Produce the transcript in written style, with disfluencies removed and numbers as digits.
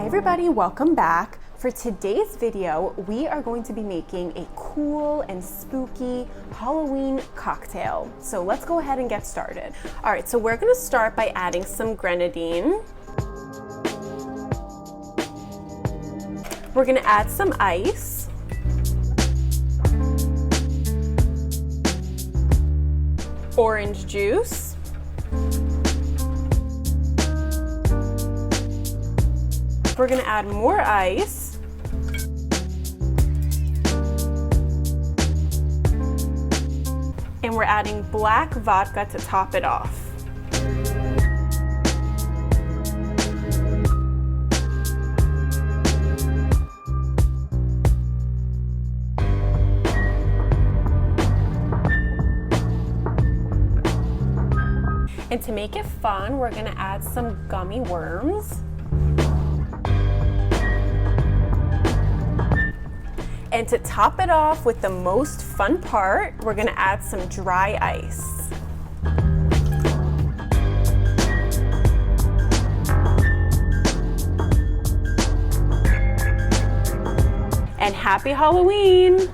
everybody, welcome back. For today's video, we are going to be making a cool and spooky Halloween cocktail. So let's go ahead and get started. All right, so we're gonna start by adding some grenadine. We're gonna add some ice. Orange juice. We're gonna add more ice. And we're adding black vodka to top it off. And to make it fun, we're gonna add some gummy worms. And to top it off with the most fun part, we're gonna add some dry ice. And happy Halloween!